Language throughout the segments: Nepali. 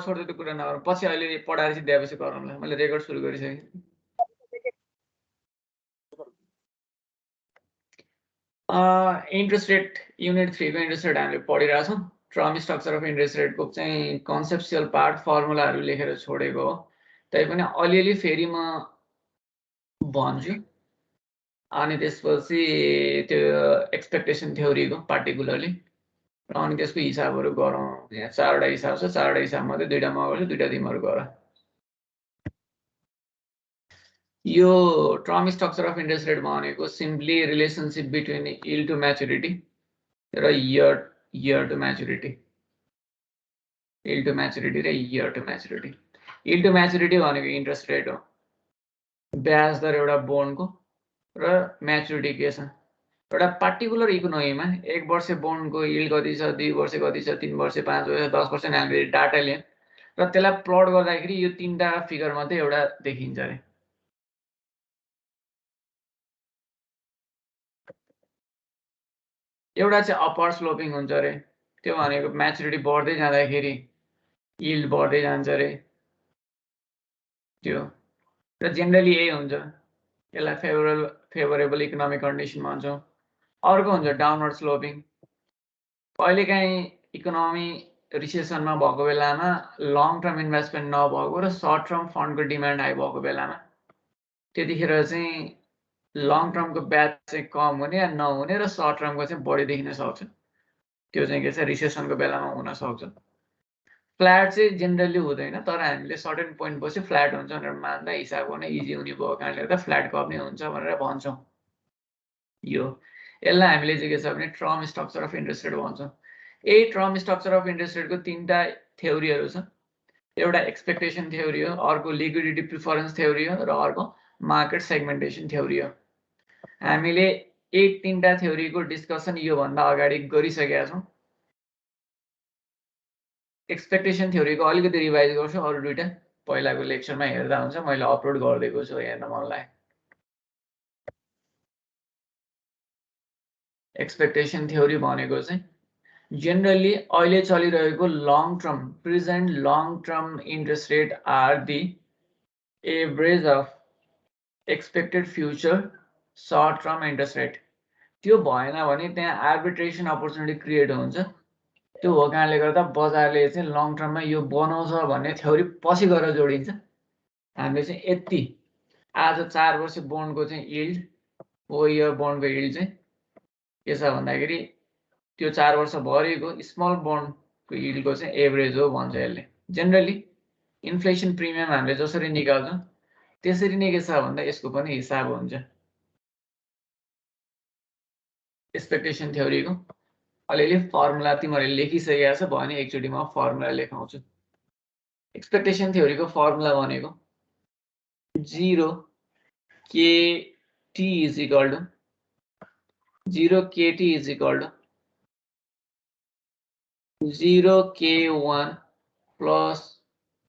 छोड्दै त्यो कुरा नगरौँ, पछि अहिले पढाएर सिध्याएपछि गरौँला। मैले रेकर्ड सुरु गरिसकेँ। इन्ट्रेस्ट रेट युनिट 3 को इन्ट्रेस्ट रेट हामीले पढिरहेको छौँ। ट्रम स्ट्रक्चर अफ इन्ट्रेस्ट रेटको चाहिँ कन्सेप्चुअल पार्ट फर्मुलाहरू लेखेर छोडेको हो। तैपनि अलिअलि फेरि म भन्छु। अनि त्यसपछि त्यो एक्सपेक्टेसन थ्योरीको पार्टिकुलरली अनि त्यसको हिसाबहरू गरौँ। यहाँ 4वटा हिसाब छ, 4वटा हिसाबमध्ये 2टा म गर्छु, 2टा तिमीहरू गर। यो term structure of interest rate भनेको simply relationship between yield to maturity र year to maturity. Yield to maturity र year to maturity. Yield to maturity भनेको इन्ट्रेस्ट रेट हो, ब्याज दर एउटा बोन्डको र म्याच्युरिटी के छ एउटा पार्टिकुलर इकोनोमीमा 1 वर्ष बोन्डको यील्ड कति छ, 2 वर्ष कति छ, 3 वर्ष, 5 वर्ष, 10% हामीले डाटा लियौँ र त्यसलाई प्लट गर्दाखेरि यो 3टा फिगर मात्रै एउटा देखिन्छ रे। एउटा चाहिँ अपर स्लोपिङ हुन्छ रे, त्यो भनेको म्याच्युरिटी बढ्दै जाँदाखेरि यील्ड बढ्दै जान्छ रे त्यो, र जेनरली यही हुन्छ, यसलाई फेभरेबल इकोनोमिक कन्डिसन भन्छौँ। अर्को हुन्छ डाउनवर्ड स्लोपिङ, कहिलेकाहीँ इकोनोमी रिसेसनमा भएको बेलामा लङ टर्म इन्भेस्टमेन्ट नभएको र सर्ट टर्म फन्डको डिमान्ड हाई भएको बेलामा त्यतिखेर चाहिँ लङ टर्मको ब्याज चाहिँ कम हुने या नहुने र सर्ट टर्मको चाहिँ बढी देखिन सक्छ। त्यो चाहिँ के छ, रिसेसनको बेलामा हुन सक्छ। फ्ल्याट चाहिँ जेनरली हुँदैन, तर हामीले सर्टेन पोइन्ट पछि फ्ल्याट हुन्छ भनेर मान्दा हिसाब गर्न इजी हुने भएको कारणले गर्दा फ्ल्याट कर्भ नै हुन्छ भनेर भन्छौँ। यसलाई हामीले चाहिँ के छ भने term structure of interest rate भन्छौँ। यही ट्रम स्ट्रक्चर अफ इन्ट्रेस्ट रेटको 3टा थ्योरीहरू छ। एउटा एक्सपेक्टेसन थ्योरी हो, अर्को लिक्विडिटी प्रिफरेन्स थ्योरी हो र अर्को मार्केट सेगमेन्टेसन थ्योरी हो। हामीले यही 3टा थ्योरीको डिस्कसन योभन्दा अगाडि गरिसकेका छौँ। एक्सपेक्टेसन थ्योरीको अलिकति रिभाइज गर्छु, अरू 2टा पहिलाको लेक्चरमा हेर्दा हुन्छ, मैले अपलोड गरिदिएको छु हेर्न मनलाई। एक्सपेक्टेसन थ्योरी भनेको चाहिँ जेनरली अहिले चलिरहेको long term present long term interest rate are the average of expected future short term interest rate. त्यो भएन भने त्यहाँ आर्बिट्रेसन अपर्च्युनिटी क्रिएट हुन्छ। त्यो हो कारणले गर्दा बजारले चाहिँ लङ टर्ममा यो बनाउँछ भन्ने थ्योरी पछि गएर जोडिन्छ। हामीले चाहिँ यति आज 4 वर्ष बोन्डको चाहिँ यील्ड हो, इयर बोन्डको यील्ड चाहिँ के छ भन्दाखेरि त्यो 4 वर्ष भरिको स्मल बोन्डको यील्डको चाहिँ एभरेज हो भन्छ यसले। जेनरली इन्फ्लेसन प्रिमियम हामीले जसरी निकाल्छौँ त्यसरी नै के छ भन्दा यसको पनि हिसाब हुन्छ। एक्सपेक्टेसन थ्योरीको अलिअलि फर्मुला तिमीहरूले लेखिसकेका छ भने एकचोटि म फर्मुला लेखाउँछु। एक्सपेक्टेसन थ्योरीको फर्मुला भनेको 0 KT is equal to 0 KT is equal to 0 K1 plus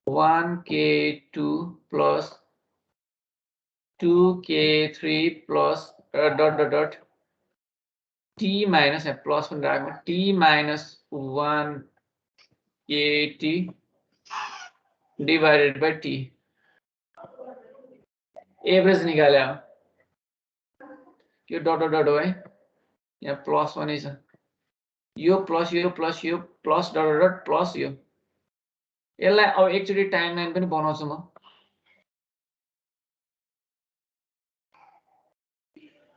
1 K2 plus 2 K3 plus dot dot dot T minus plus पनि राख्नु T minus 1 KT divided by T। Average निकाले यो डट डट हो है, यहाँ प्लस पनि छ, यो प्लस यो प्लस यो प्लस डट डट प्लस यो। यसलाई अब एकचोटि टाइमलाइन पनि बनाउँछु म।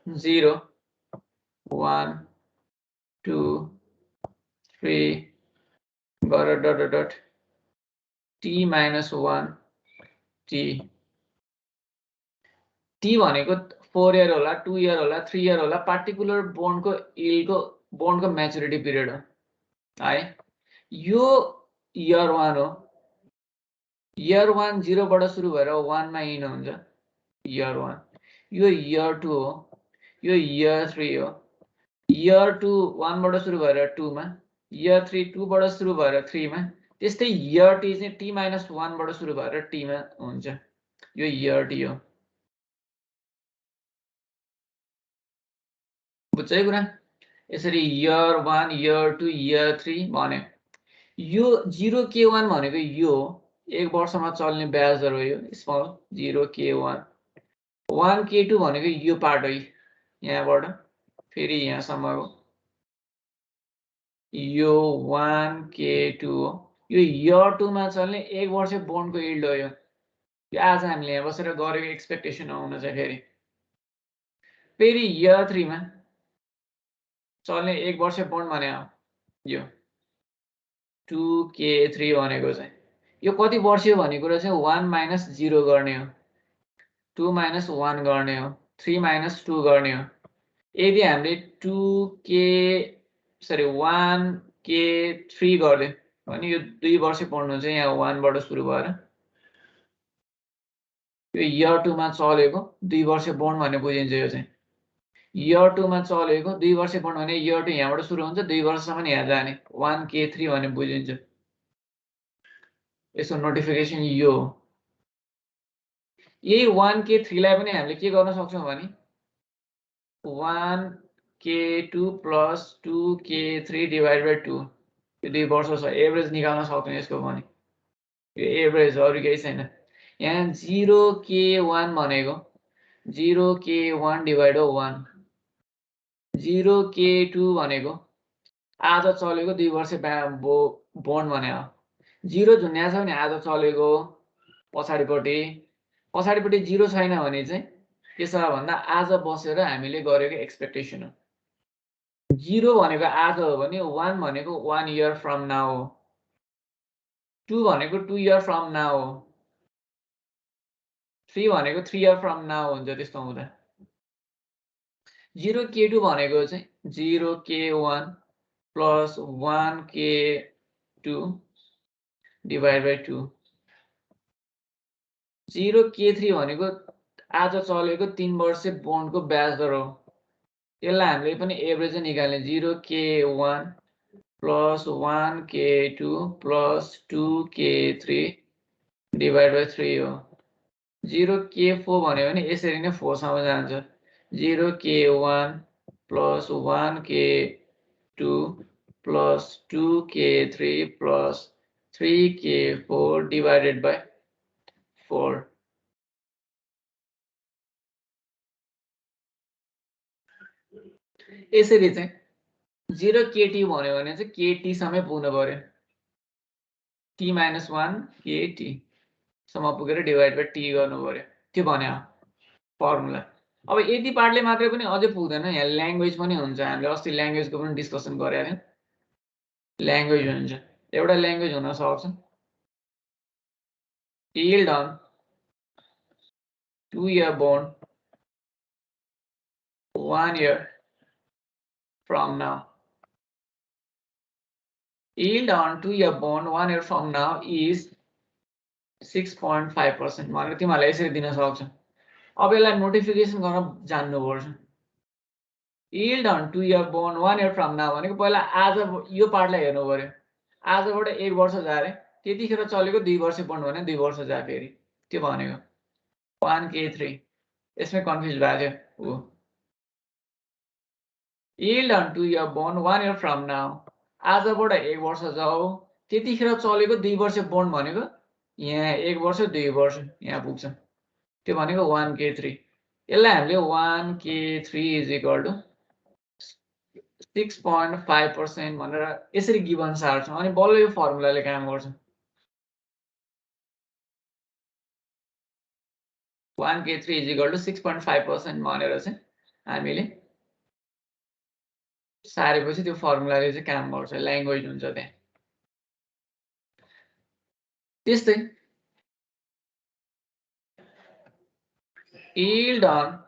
0 1 2 3 गरेर dot dot dot T minus 1 T। T भनेको 4 इयर होला, 2 इयर होला, 3 इयर होला, पार्टिकुलर बोन्डको यील्डको बोन्डको म्याच्युरिटी पिरियड हो है। यो इयर 1 हो, इयर 1 0 बाट सुरु भएर 1 मा इन हुन्छ इयर 1। यो इयर 2 हो, यो इयर 3 हो, इयर 2 1 बाट सुरु भएर 2 मा, इयर 3 2 बाट सुरु भएर 3 मा, त्यस्तै इयर T चाहिँ T माइनस 1 बाट सुरु भएर T मा हुन्छ। यो इयर T हो, बुझ्छ है कुरा। यसरी इयर 1 इयर 2 इयर 3 भने यो 0k1 भनेको यो 1 वर्षमा चल्ने ब्याज दर हो यो स्मल 0k1 1k2 भनेको यो पार्ट हो यहाँबाट फेरि यहाँसम्मको यो 1k2 हो यो इयर 2 मा चल्ने 1 वर्ष बोन्डको यिल्ड हो यो आज हामीले यहाँ बसेर गरेको एक्सपेक्टेसन आउन चाहिँ फेरि इयर 3 मा चल्ने 1 वर्ष बोन्ड भने यो 2k3 भनेको चाहिँ यो कति वर्ष हो भन्ने कुरा चाहिँ 1 - 0 गर्ने हो 2 - 1 गर्ने हो 3 - 2 गर्ने हो यदि हामीले 1k3 गर्दियो भने यो 2 वर्ष पढ्नु चाहिँ यहाँ 1 बाट सुरु भएर यो इयर 2 मा चलेको 2 वर्ष बोन्ड भन्ने बुझिन्छ यो चाहिँ इयर 2 मा चलेको 2 वर्ष बोन्ड भने इयर 2 यहाँबाट सुरु हुन्छ 2 वर्षसम्म यहाँ जाने 1k3 भन्ने बुझिन्छ यसको नोटिफिकेसन यो यही 1k3 लाई पनि हामीले के गर्न सक्छौं भने 1k2 plus 2k3 divided by 2 यो 2 वर्ष छ एभरेज निकाल्न सक्छौं यसको पनि यो एभरेज हो अरु केही छैन यहाँ 0k1 भनेको 0k1 divided by 1 0k2 भनेको आज चलेको 2 वर्ष बोन्ड भने हो 0 झुन्या छ भने आज चलेको पछाडिपट्टि 0 छैन भने चाहिँ के छ भन्दा आज बसेर हामीले गरेको एक्सपेक्टेसन हो 0 भनेको आज हो भने 1 भनेको 1 इयर फ्रम नाउ हो 2 भनेको 2 इयर फ्रम नाउ हो 3 भनेको 3 इयर फ्रम नाउ हुन्छ त्यस्तो हुँदा 0k2 भनेको चाहिँ 0k1 plus 1k2 divided by 2 0k3 भनेको आज चलेको 3 वर्ष बोन्डको ब्याज दर हो यसलाई हामीले पनि एभरेज निकाल्ने 0k1 plus 1k2 plus 2k3 divided by 3 हो 0k4 भन्यो भने यसरी नै 4 सम्म जान्छ 0k1 plus 1k2 plus 2k3 plus 3k4 divided by 4 यसरी चाहिँ 0kt भन्यो भने चाहिँ kt सम्मै पुग्नु पर्यो t - 1 kt सम्म पुगेर डिभाइड बाइ t गर्नु पर्यो त्यो भन्यो फर्मुला अब यति पार्टले मात्रै पनि अझै पुग्दैन यहाँ ल्याङ्ग्वेज पनि हुन्छ हामीले अस्ति ल्याङ्ग्वेजको पनि डिस्कसन गरेका थियौं ल्याङ्ग्वेज हुन्छ एउटा ल्याङ्ग्वेज हुन सक्छ yield on 2-year bond 1 year from now yield on 2-year bond 1 year from now is 6.5% भनेर तिमीहरुलाई यसरी दिन सक्छ अब यसलाई नोटिफिकेसन गर्न जान्नु पर्छ yield on 2-year bond 1 year from now भनेको पहिला आज यो पार्टलाई हेर्नु पर्यो आजबाट 1 वर्ष जारे त्यतिखेर चलेको 2 वर्ष बन्ड भने 2 वर्ष जा फेरि त्यो भनेको 1k3 यसमै कन्फ्युज भएको थियो yield on 2-year bond 1 year from now आजबाट 1 वर्ष जाऊ त्यतिखेर चलेको 2 वर्ष बन्ड भनेको यहाँ 1 वर्ष 2 वर्ष यहाँ पुग्छ त्यो भनेको 1k3 यसलाई हामीले 1k3 = 6.5% भनेर यसरी गिभन सार्छौं अनि बल्ल यो फर्मुलाले काम गर्छ 1k3 = 6.5% भनेर चाहिँ हामीले सारेपछि त्यो फर्मुलाले चाहिँ काम गर्छ ल्याङ्ग्वेज हुन्छ त्यहाँ त्यस्तै yield on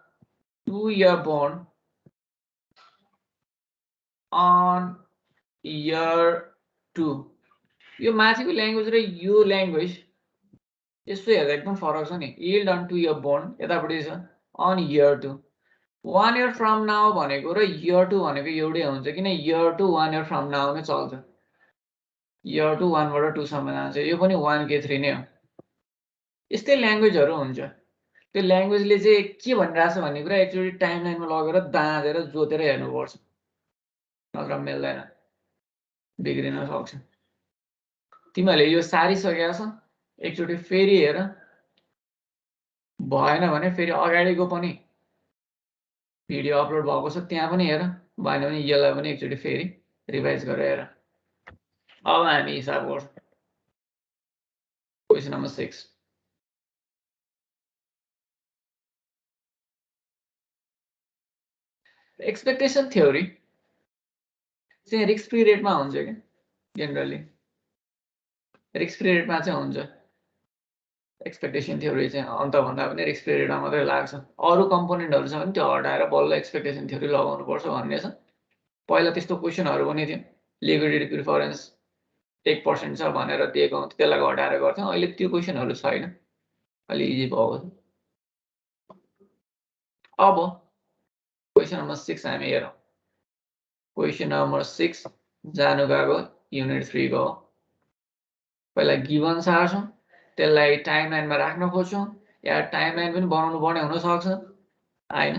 2-year bond on year 2 यो माथिको ल्याङ्ग्वेज र यो ल्याङ्ग्वेज यसो हेर्दा एकदम फरक छ नि yield on 2-year bond यतापट्टि छ on year 2 1 year from now भनेको र year 2 भनेको एउटै हुन्छ किन year 2 1 year from now नै चल्छ year 2 1 बाट 2 सम्म जान्छ यो पनि 1k3 नै हो यस्तै ल्याङ्ग्वेजहरु हुन्छ त्यो ल्याङ्ग्वेजले चाहिँ के भनिरहेछ भन्ने कुरा एकचोटी टाइमलाइनमा लगेर दाँजेर जोतेर हेर्नु पर्छ नत्र मिल्दैन बिग्रिन सक्छ तिमीहरूले यो सारिसकेका छौ एकचोटि फेरि हेर भएन भने फेरि अगाडिको पनि भिडियो अपलोड भएको छ त्यहाँ पनि हेर भएन भने यसलाई पनि एकचोटि फेरि रिभाइज गरेर हेर अब हामी हिसाब गर्छौँ क्वेसन नम्बर 6 एक्सपेक्टेसन थ्योरी चाहिँ रिस्क फ्री रेटमा हुन्छ क्या जेनरली रिस्क फ्री रेटमा चाहिँ हुन्छ एक्सपेक्टेसन थ्योरी चाहिँ अन्तभन्दा पनि रिस्क फ्री रेटमा मात्रै लाग्छ अरू कम्पोनेन्टहरू छ भने त्यो हटाएर बल्ल एक्सपेक्टेसन थ्योरी लगाउनुपर्छ भन्ने छ पहिला त्यस्तो क्वेसनहरू पनि थियो लिक्विडिटी प्रिफरेन्स 1% छ भनेर दिएको हुन्थ्यो त्यसलाई हटाएर गर्थ्यौँ अहिले त्यो क्वेसनहरू छैन अलि इजी भएको छ अब क्वेसन नम्बर 6 हामी हेरौँ क्वेसन नम्बर 6 जानु गएको युनिट 3 को पहिला गिभन सार्छौँ त्यसलाई टाइमलाइनमा राख्न खोज्छौँ या टाइमलाइन पनि बनाउनु पर्ने हुनसक्छ हैन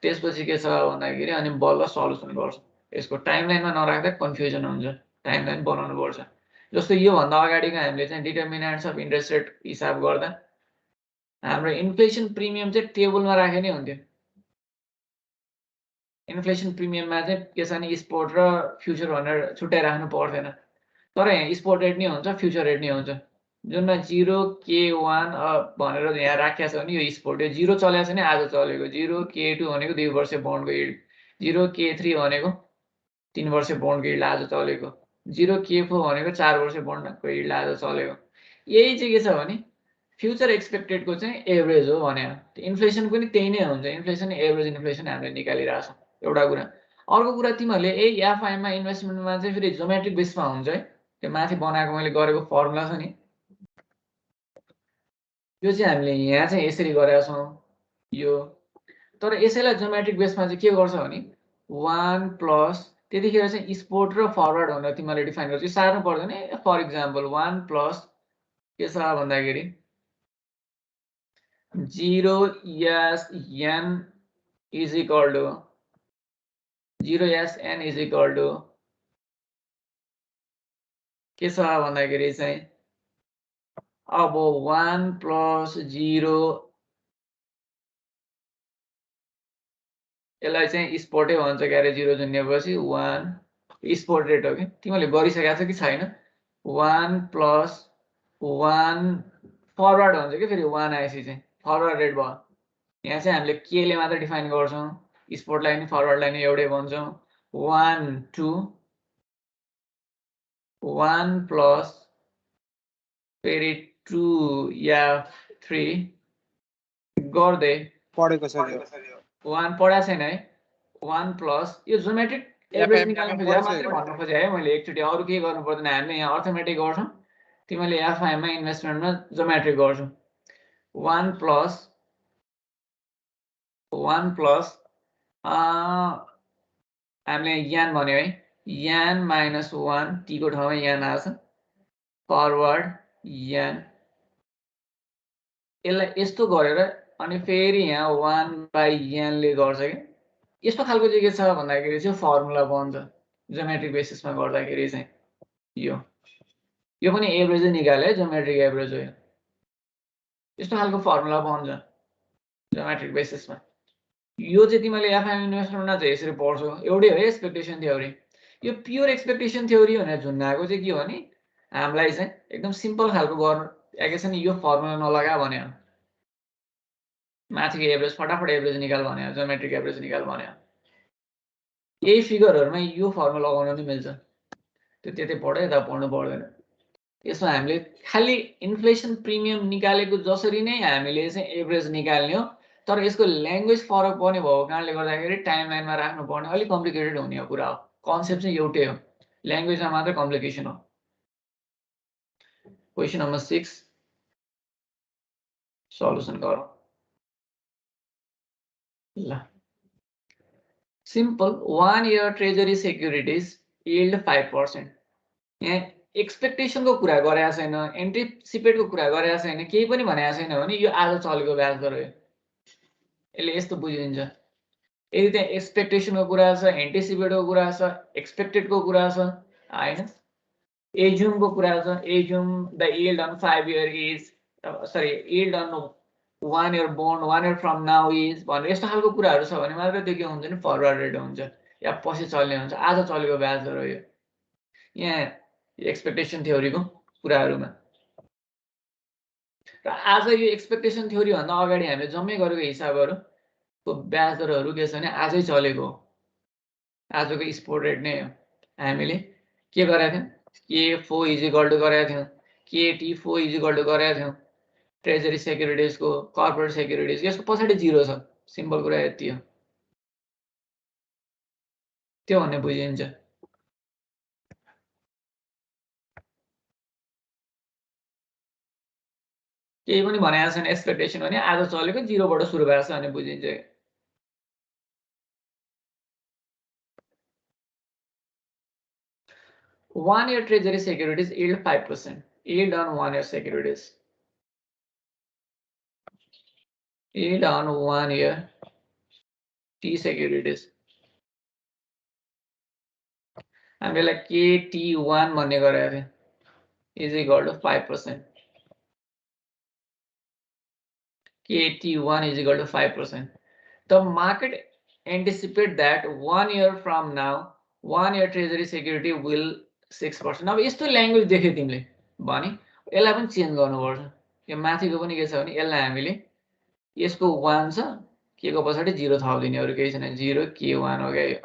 त्यसपछि के छ भन्दाखेरि अनि बल्ल सल्युसन गर्छौँ यसको टाइमलाइनमा नराख्दा कन्फ्युजन हुन्छ टाइमलाइन बनाउनु पर्छ जस्तो योभन्दा अगाडिको हामीले चाहिँ डिटर्मिनेन्ट्स अफ इन्ट्रेस्ट रेट हिसाब गर्दा हाम्रो इन्फ्लेसन प्रिमियम चाहिँ टेबलमा राखे नै हुन्थ्यो इन्फ्लेसन प्रिमियममा चाहिँ के छ भने स्पोर्ट र फ्युचर भनेर छुट्याइ राख्नु पर्दैन तर यहाँ स्पोर्ट रेट नै हुन्छ फ्युचर रेट नै हुन्छ जुनमा 0 K1 भनेर यहाँ राखेको छ भने यो स्पोर्ट यो 0 चलेको छ नि आज चलेको 0 K2 भनेको 2 वर्ष बन्डको यिल्ड 0 K3 भनेको 3 वर्ष बन्डको यिल्ड आज चलेको 0 K4 भनेको 4 वर्ष बन्डको यिल्ड आज चलेको यही चाहिँ के छ भने फ्युचर एक्सपेक्टेडको चाहिँ एभरेज हो भने इन्फ्लेसन पनि त्यही नै हुन्छ इन्फ्लेसन एभरेज इन्फ्लेसन हामीले निकालिरहेछौँ एउटा कुरा अर्को कुरा तिमीहरूले यही एफआईमा इन्भेस्टमेन्टमा चाहिँ फेरि जोमेट्रिक बेसमा हुन्छ है त्यो माथि बनाएको मैले गरेको फर्मुला छ नि यो चाहिँ हामीले यहाँ चाहिँ यसरी गरेका छौँ यो तर यसैलाई जोमेट्रिक बेसमा चाहिँ के गर्छ भने 1 प्लस त्यतिखेर चाहिँ स्पोर्ट र फरवर्ड भनेर तिमीहरूले डिफाइन गर्छ सार्नु पर्दैन फर इक्जाम्पल 1 प्लस के छ भन्दाखेरि 0 SN is equal to 0 SN is equal to के छ भन्दाखेरि चाहिँ अब 1 प्लस 0 यसलाई चाहिँ स्पोर्टै भन्छ के अरे 0 जुन्नेपछि 1 स्पोर्ट रेट हो कि तिमीहरूले गरिसकेका छ कि छैन 1 प्लस 1 फरवर्ड हुन्छ कि फेरि 1 आएपछि चाहिँ फरवर्ड रेट भयो यहाँ चाहिँ हामीले केले मात्र डिफाइन गर्छौँ स्पोर्टलाई नि फरवर्डलाई नि एउटै भन्छौँ 1 2 1 प्लस फेरि 2 या 3 गर्दै पढेको छ यो 1 पढा छैन है 1 प्लस यो जोमेट्रिक एभरेज निकाल्न खोजेर मात्रै भन्न खोजेँ है मैले एकचोटि अरू केही गर्नु पर्दैन हामीले यहाँ अर्थमेटिक गर्छौँ तिमीले एफआईमा इन्भेस्टमेन्टमा जोमेट्रिक गर्छौ 1 प्लस हामीले यान भन्यो है यान माइनस 1 टी को ठाउँमा यान आछ फरवर्ड यान यसलाई यस्तो गरेर अनि फेरि यहाँ 1 बाइ यानले गर्छ कि यस्तो खालको चाहिँ के छ भन्दाखेरि चाहिँ फर्मुला बन्छ जोमेट्रिक बेसिसमा गर्दाखेरि चाहिँ यो पनि एभरेजै निकाले जोमेट्रिक एभरेज हो यस्तो खालको फर्मुला बन्छ जोमेट्रिक बेसिसमा यो चाहिँ तिमीले एफआईएम इन्भेस्टमेन्टमा चाहिँ यसरी पढ्छौ एउटै हो एक्सपेक्टेसन थ्योरी यो प्योर एक्सपेक्टेसन थ्योरी भनेर झुन्डाएको चाहिँ के हो भने हामीलाई चाहिँ एकदम सिम्पल खालको गर्नु एकैछिन यो फर्मुला नलगा भने माथिको एभरेज फटाफट एभरेज निकाल भने जोमेट्रिक एभरेज निकाल भने यही फिगरहरुमा यो फर्मुला लगाउन नि मिल्छ त्यो त्यतै पढ्यो यता पढ्नु पर्दैन यसमा हामीले खाली इन्फ्लेसन प्रिमियम निकालेको जसरी नै हामीले चाहिँ एभरेज निकाल्ने हो तर यसको ल्याङ्ग्वेज फरक पर्ने भएको कारणले गर्दाखेरि टाइमलाइनमा राख्नु पर्ने अलि कम्प्लिकेटेड हुने कुरा हो कन्सेप्ट चाहिँ एउटै हो ल्याङ्ग्वेजमा मात्र कम्प्लिकेसन हो क्वेशन नम्बर 6 सल्युसन गरौँ ल simple 1 year treasury securities yield 5% यहाँ एक्सपेक्टेसनको कुरा गरेको छैन एन्टिसिपेटको कुरा गरेको छैन केही पनि भनेको छैन भने यो आज चलेको ब्याज दर हो यसले यस्तो बुझिदिन्छ यदि त्यहाँ एक्सपेक्टेसनको कुरा छ एन्टिसिपेटको कुरा छ एक्सपेक्टेडको कुरा छ हैन एज्युम को कुरा छ assume the yield on 5 year is sorry yield on 1 year bond 1 year from now is भनेर यस्तो खालको कुराहरू छ भने मात्र त्यो के हुन्छ नि फरवर्ड रेट हुन्छ या पछि चल्ने हुन्छ आज चलेको ब्याज हो यो यहाँ एक्सपेक्टेसन थ्योरीको कुराहरूमा र आज यो एक्सपेक्टेसन थ्योरी भन्दा अगाडि हामीले जम्मै गरेको हिसाबहरुको ब्याज दरहरू के छ भने आजै चलेको आजको स्पोर्ट रेट नै हो हामीले के गरेका थियौं K4 इज इक्वल टु गरेका थियौं KT4 इज इक्वल टु गरेका थियौं ट्रेजरी सेक्युरिटीज को कर्पोरेट सेक्युरिटीज यसको पछाडी 0 छ सिम्पल कुरा यति हो त्यो भन्ने बुझिन्छ केही पनि भनेको छैन एक्सपेक्टेसन भने आज चलेको 0 बाट सुरु भएको छ भने बुझिन्छ 1 year treasury securities yield 5%. Yield on 1 year securities. Yield on 1 year T securities. हामीले like KT1 भन्ने गरेका थियौं is equal to 5%. KT1 is equal to 5%. The market anticipate that 1 year from now 1 year treasury security will 6%. अब यस्तो ल्याङ्ग्वेज देख्यो तिमीले भने यसलाई पनि चेन्ज गर्नुपर्छ यो माथिको पनि के छ भने यसलाई हामीले यसको 1 छ के को पछाडी 0 थपिदिने अरु केही छैन 0 K1 हो गयो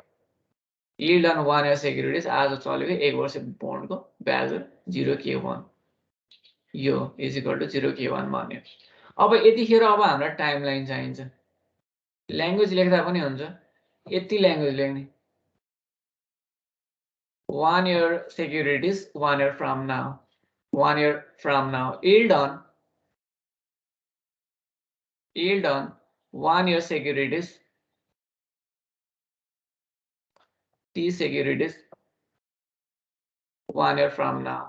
yield on 1 year securities आज चलेको 1 वर्ष बन्डको ब्याज 0 K1 यो इज इक्वल टु 0 K1 भन्यो अब यतिखेर अब हामीलाई टाइमलाइन चाहिन्छ ल्याङ्ग्वेज लेख्दा पनि हुन्छ यति ल्याङ्ग्वेज लेख्ने 1 year securities 1 year from now 1 year from now yield on 1 year securities T securities 1 year from now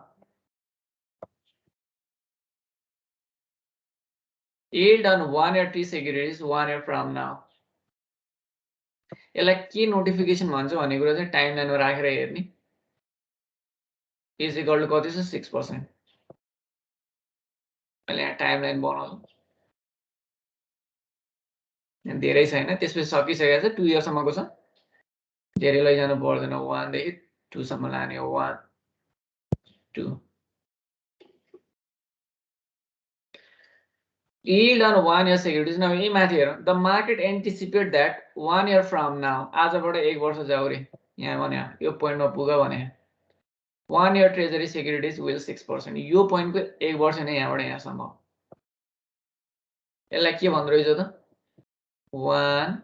yield on 1 year T securities 1 year from now यसलाई के नोटिफिकेसन भन्छ भन्ने कुरा चाहिँ टाइमलाइनमा राखेर हेर्ने इज इक्वल टु कति छ 6%. मैले यहाँ टाइमलाइन बनाउँछु धेरै छैन त्यसपछि सकिसकेको छ 2 इयर सम्मको छ धेरै लैजानु पर्दैन 1 देखि 2 सम्म लाने हो 1 2 yield on 1 year securities now यही माथि हेरौँ the market anticipate that 1 year from now आजबाट 1 वर्ष जाऊ रे यहाँ भने यो पोइन्टमा पुग्यो भने 1 year treasury securities will 6%. यो पोइन्टको 1 वर्ष नै यहाँबाट यहाँसम्म यसलाई के भन्दो रहेछ त 1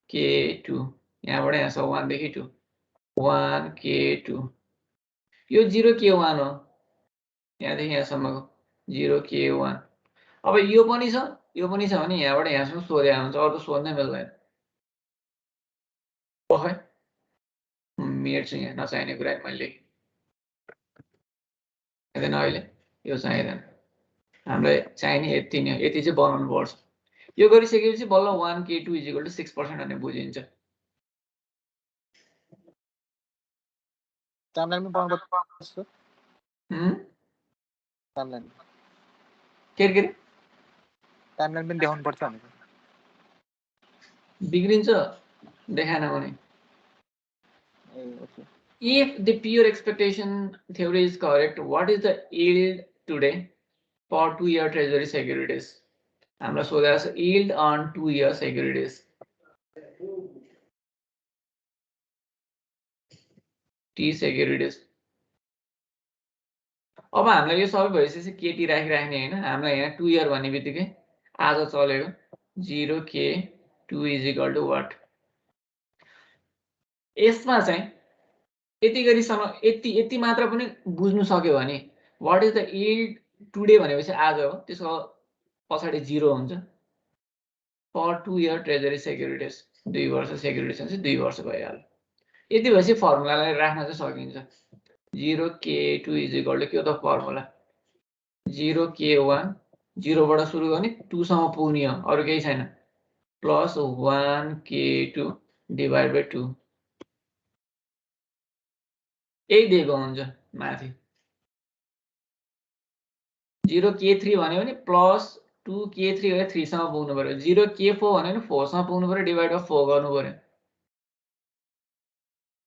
K2 यहाँबाट यहाँसम्म 1 देखि 2 1 K2 यो 0 K1 हो यहाँदेखि यहाँसम्मको 0 K1 अब यो पनि छ भने यहाँबाट यहाँसम्म सोधे हुन्छ अरु सोध्नै मिल्दैन ओके मेट्छ यहाँ नचाहिने कुरा मैले हैन अहिले यो चाहिदैन हामीलाई चाहिने यति नै यति चाहिँ बनाउनु पर्छ यो गरिसकेपछि बल्ल 1 K2 = 6% भन्ने बुझिन्छ टाइमलाइन पनि बनाउनु पर्छ टाइमलाइन के टाइमलाइन पनि देखाउनु पर्छ भने बिग्रिन्छ देखाएन भने okay if the pure expectation theory is correct what is the yield today for 2 year treasury securities हामीलाई सोधेको छ yield on 2 year securities T securities अब हामीलाई यो सबै भइसकेपछि केटी राखिराख्ने हैन हामीलाई यहाँ 2 इयर भन्ने बित्तिकै आज चलेको 0 K2 = what यसमा चाहिँ यति गरिसम्म यति मात्र पनि बुझ्नु सक्यो भने what is the yield today भनेपछि आज हो त्यसको पछाडी 0 हुन्छ फर 2 इयर ट्रेजरी सेक्युरिटीज 2 वर्ष सेक्युरिटीज चाहिँ 2 वर्ष भइहाल्यो यति भएपछि फर्मुलालाई राख्न चाहिँ सकिन्छ 0 K2 = के हो त फर्मुला 0 K1 0 बाट सुरु गर्ने 2 सम्म पुग्ने हो अरु केही छैन प्लस 1 K2 / 2 यही दिएको हुन्छ माथि 0k3 भन्यो भने +2k3 हो 3 सँग पुग्नु पर्यो 0k4 भन्यो भने 4 सँग पुग्नु पर्यो डिभाइड बाइ 4 गर्नु पर्यो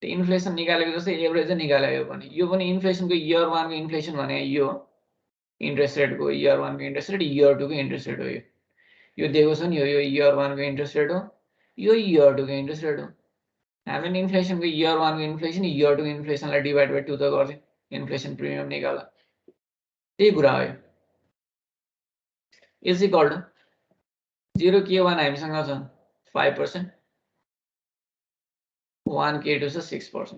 त्यो इन्फ्लेसन निकालेको जस्तै एभरेज निकालेको पनि यो पनि इन्फ्लेसनको इयर 1 को इन्फ्लेसन भने यो इन्ट्रेस्ट रेटको इयर 1 को इन्ट्रेस्ट रेट इयर 2 को इन्ट्रेस्ट रेट हो यो दिएको छ नि यो इयर 1 को इन्ट्रेस्ट रेट हो यो इयर 2 को इन्ट्रेस्ट रेट हो हामीले इन्फ्लेसनको इयर 1 को इन्फ्लेसन इयर 2 को इन्फ्लेसनलाई डिभाइड बाइ 2 त गर्छ इन्फ्लेसन प्रिमियम निकाल्दा त्यही कुरा हो इज इक्वल टु 0k1 हामीसँग छ 5% 1k2 छ 6%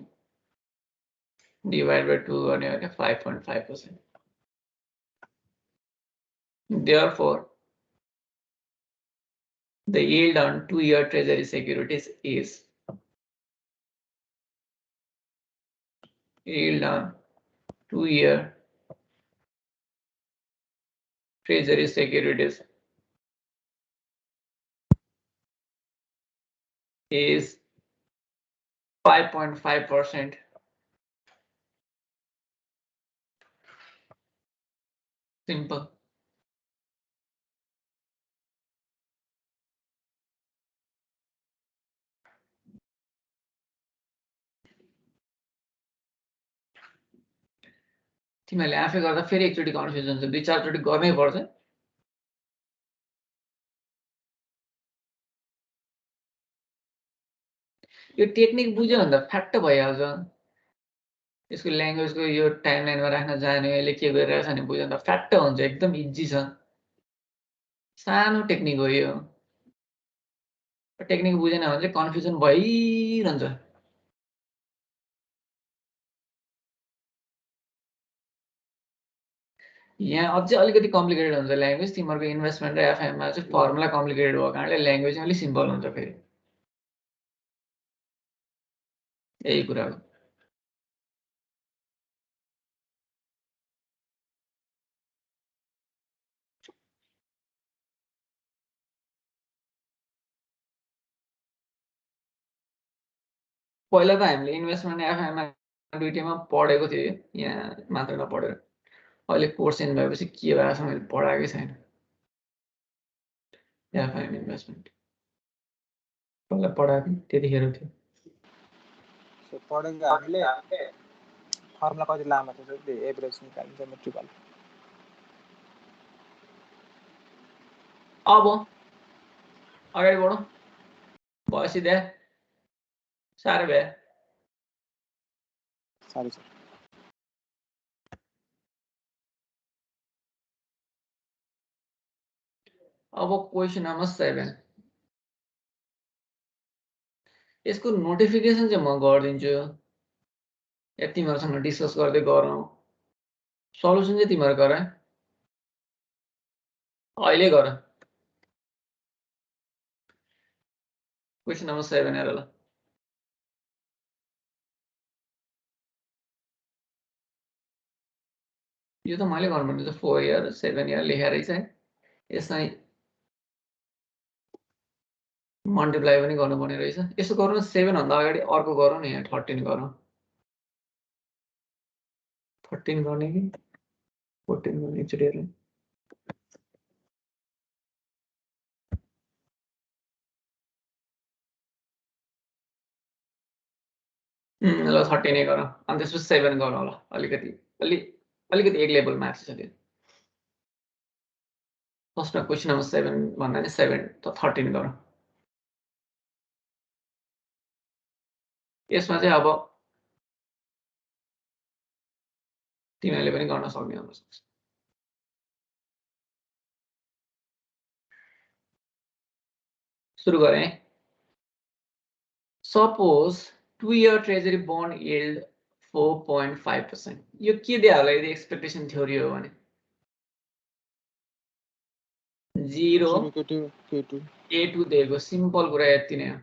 डिवाइड बाइ 2 गर्ने हो भने 5.5%. Therefore, the yield on 2-year treasury securities is yield on 2-year treasury securities is 5.5%. Simple. तिमीहरूले आफै गर्दा फेरि एकचोटि कन्फ्युज हुन्छ 2-4 चोटि गर्नै पर्छ यो टेक्निक बुझ्यो भने त फ्याक्ट भइहाल्छ यसको ल्याङ्ग्वेजको यो टाइमलाइनमा राख्न जाने यसले के गरिरहेछ भने बुझ्यो भने त फ्याक्ट हुन्छ एकदम इजी छ सानो टेक्निक हो यो टेक्निक बुझेन भने चाहिँ कन्फ्युजन भइरहन्छ यहाँ अझै अलिकति कम्प्लिकेटेड हुन्छ ल्याङ्ग्वेज तिमीहरूको इन्भेस्टमेन्ट र एफआइएममा चाहिँ फर्मुला कम्प्लिकेटेड भएको कारणले ल्याङ्ग्वेज अलिक सिम्पल हुन्छ फेरि यही कुरा हो पहिला त हामीले इन्भेस्टमेन्ट एफआइएममा दुईटैमा पढेको थियो यहाँ मात्र नपढेर अहिले कोर्स इन भएपछि के भएछ मैले पढाएकै छैन एफआइएम इन्भेस्टमेन्ट पहिला पढाएको त्यतिखेर थियो पढेको हामीले फर्मुला कति लामो छ त्यो एभरेज निकालिन्छ मेट्रिकल अब अगाडि बढौँ भयो सिधा साह्रै भयो सरी सर अब क्वेसन नम्बर 7 यसको नोटिफिकेसन चाहिँ म गरिदिन्छु या तिमीहरूसँग डिस्कस गर्दै गरौँ सल्युसन चाहिँ तिमीहरू गर अहिले गर क्वेसन नम्बर 7 हेर ल यो त मैले गर्नुपर्ने छ 4 इयर 7 इयर लेखेरै छ यसलाई मल्टिप्लाई पनि गर्नुपर्ने रहेछ यसो गरौँ 7 भन्दा अगाडि अर्को गरौँ न यहाँ 13 गरौँ 13 गर्ने कि 14 गर्ने एकचोटि हेरौँ ल 13 गरौँ अनि त्यसपछि 7 गरौँ ल अलिकति एक लेभल माथि छ त्यो फर्स्टमा क्वेसन नम्बर 7 भन्दा नि 7 त 13 गरौँ यसमा चाहिँ अब तिमीहरूले पनि गर्न सक्ने हुन्छ सुरु गरेँ suppose 2-year treasury bond yield 4.5%. यो के दिया होला यदि एक्सपेक्टेसन थ्योरी हो भने 0 K2 दिएको सिम्पल कुरा यति नै हो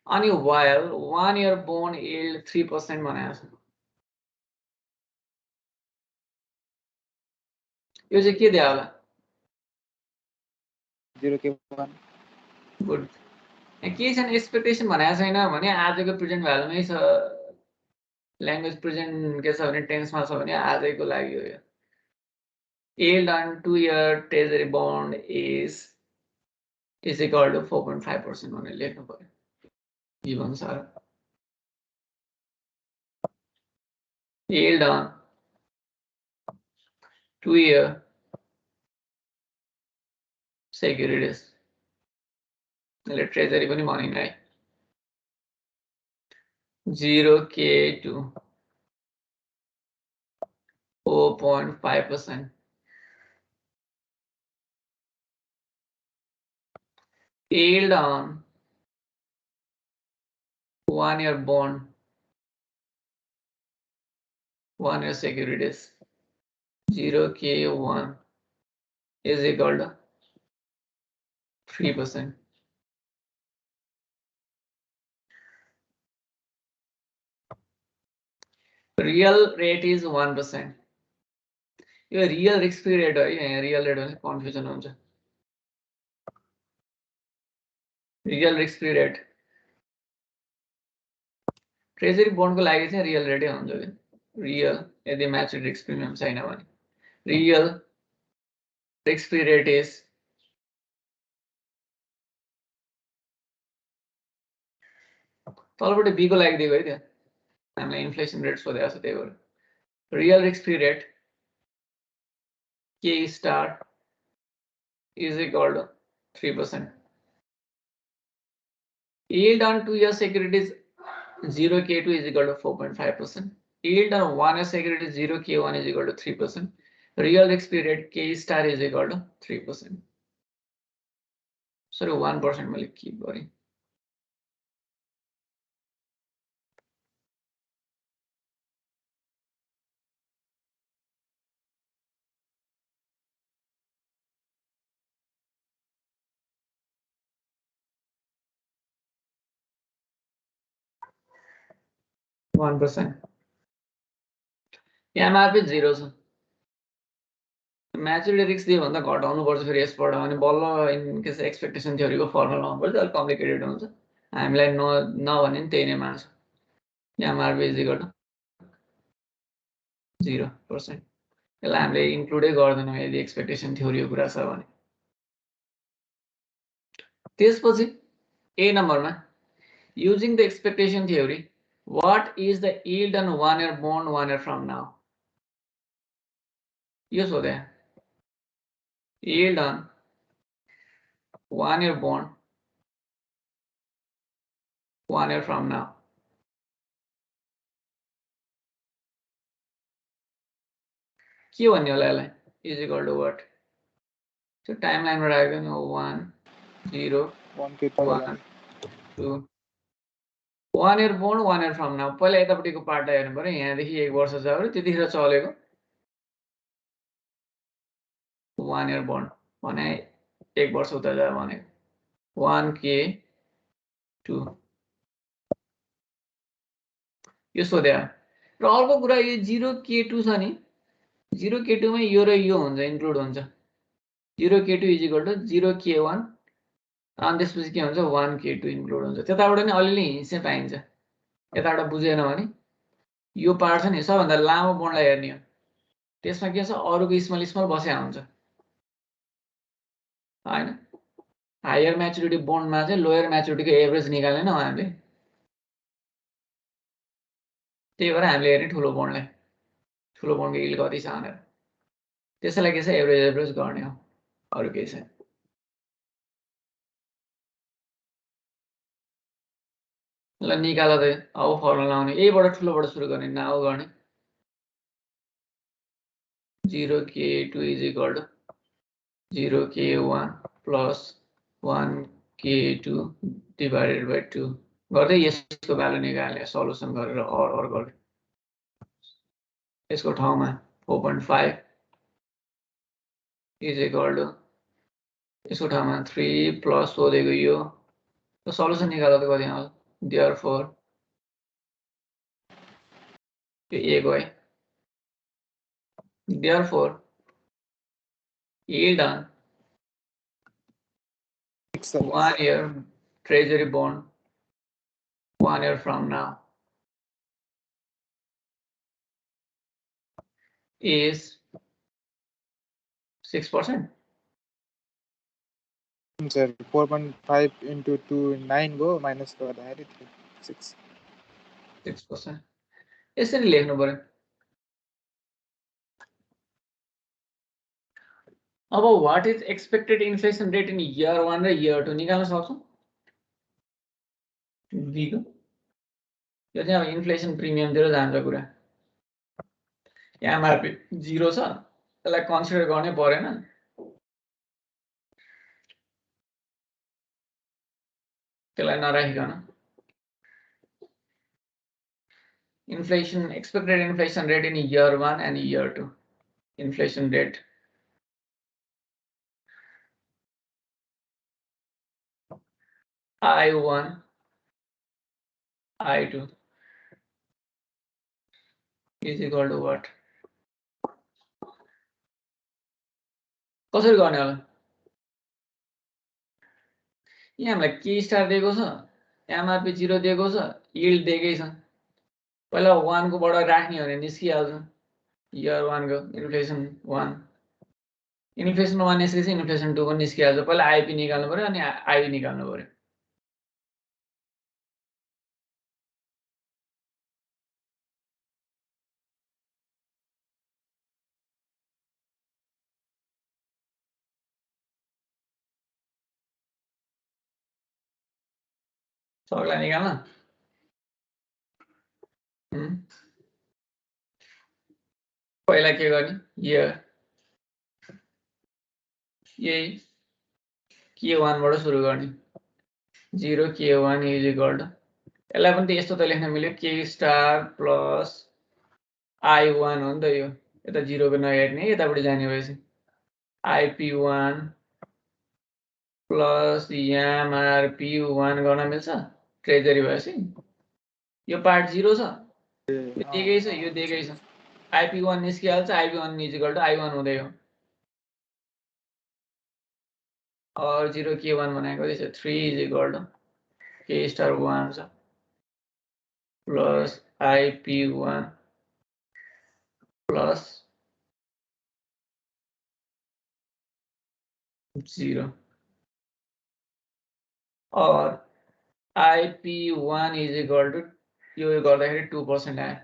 अनि while 1-year bond yield 3% भनेको छ यो चाहिँ के दिया होला 0K1 गुड के छैन एक्सपेक्टेसन भनेको छैन भने आजको प्रेजेन्ट भ्यालुमै छ ल्याङ्ग्वेज प्रेजेन्ट के छ भने टेन्समा छ भने आजैको लागि हो यो Yield on 2-year treasury bond is equal to 4.5% only. लेख्नु पर्यो given sir. Yield on 2-year securities. Treasury पनि भनिन् है 0K to 4.5%. Yield on 1-year bond, 1-year securities 0K1 is equal to 3%. Real rate is 1%. Your real risk-free rate है real rate में confusion हुन्छ. Real risk-free rate. Treasury bond को लागि चाहिँ real rate हुन्छ के. Real यदि maturity risk premium छैन भने. Real risk-free rate is तलपट्टि B को लागि दिएको है त्यो. हामीलाई inflation rates सोधेको छ त्यही भएर. Real risk-free rate K star is equal to 3%. Yield on 2-year securities 0K2 is equal to 4.5%. Yield on 1-year securities 0K1 is equal to 3%. Real risk-free rate K star is equal to 3%. Sorry, 1% will keep going. MRP 0 maturity risk दियो भन्दा घटाउनु पर्छ फेरि यसबाट अनि बल्ल इन केस एक्सपेक्टेसन थ्योरीको फर्मुला आउनुपर्छ अलि कम्प्लिकेटेड हुन्छ हामीलाई नभने नि त्यही नै मान्छ MRP is equal to 0%. यसलाई हामीले इन्क्लुडै गर्दैनौँ यदि एक्सपेक्टेसन थ्योरीको कुरा छ भने. त्यसपछि A नम्बरमा using the expectation theory, what is the yield on 1-year bond 1 year from now? यो सोधे yield on 1-year bond 1 year from now. के भन्ने होला यसलाई is equal to what? So timeline मा राखेको नि 1 0 1 2 1 year bond 1 year from now. पहिला यतापट्टिको पार्टलाई हेर्नु पर्यो यहाँदेखि 1 वर्ष छ भने त्यतिखेर चलेको 1 year bond भने 1 वर्ष उता जायो भनेको 1K2 यो सोध्या र अर्को कुरा यो 0K2 छ नि 0K2 मा यो र यो हुन्छ इन्क्लुड हुन्छ 0K2 is equal to 0K1 अनि त्यसपछि के हुन्छ 1K2 इन्क्लुड हुन्छ त्यताबाट नि अलिअलि हिस्से पाइन्छ यताबाट बुझेन भने यो पार्ट छ नि सबभन्दा लामो बन्डलाई हेर्ने हो त्यसमा के छ अरुको स्मल स्मल बस्या हुन्छ हैन हायर म्याचुरिटी बन्डमा चाहिँ लोयर म्याचुरिटीको एभरेज निकाल्दैन हामीले त्यही भएर हामीले हेर्ने ठुलो बन्डको यिल्ड कति छ भनेर त्यसैलाई के छ एभरेज गर्ने हो अरु केही छैन ल निकाल त अब फर्मुला लाउने यहीबाट ठुलोबाट सुरु गर्ने नाउ गर्ने 0K2 is equal to 0K1 plus 1K2 divided by 2 गर्दै यसको भ्यालु निकाल्ने सल्युसन गरेर और गर्ने यसको ठाउँमा 4.5 is equal to यसको ठाउँमा 3 plus सोधेको यो सल्युसन निकाल्दा त कति आउँछ therefore यो a गयो therefore yield on 1 year treasury bond 1 year from now is 6%. Sir 4.5 into 2 9 go minus गर्दाखेरि 6 6%. यसरी लेख्नु पर्यो. अब what is expected inflation rate in year 1 र year 2 निकाल्न सक्छौं. B को यो चाहिँ अब इन्फ्लेसन प्रिमियम तिर जान्छ कुरा. एमआरपी 0 छ, त्यसलाई कन्सिडर गर्नै परेन. त्यसलाई नराखिकन inflation expected inflation rate in year 1 and year 2. Inflation rate I1 I2 is equal to what? कसरी गर्ने होला? यहाँ हामीलाई के स्टार दिएको छ, एमआरपी 0 दिएको छ, यील्ड दिएकै छ. पहिला 1 को बाट राख्ने हो भने निस्किहाल्छ. इयर 1 को इन्फ्लेसन 1 निस्केपछि इन्फ्लेसन 2 को निस्किहाल्छ. पहिला आइपी निकाल्नु पर्यो अनि आइबी निकाल्नु पर्यो. सक्ला निकाल्न. पहिला के गर्ने, इयर यही K1 बाट सुरु गर्ने. 0 K1 is equal to, यसलाई पनि त यस्तो त लेख्न मिल्यो, K स्टार प्लस I1 हो नि त. यो यता 0 को नहेर्ने, यतापट्टि जाने भएपछि IP1 प्लस MRP1 गर्न मिल्छ. ट्रेजरी भएपछि यो पार्ट 0 छ, यो दिएकै छ, यो दिएकै छ. IP1 निस्किहाल्छ, IP1 is equal to I1 हुँदै हो. और 0 K1 बनाएको चाहिँ 3 is equal to K star 1 छ प्लस IP1 प्लस 0 और IP1 is equal to यो गर्दाखेरि 2% आयो.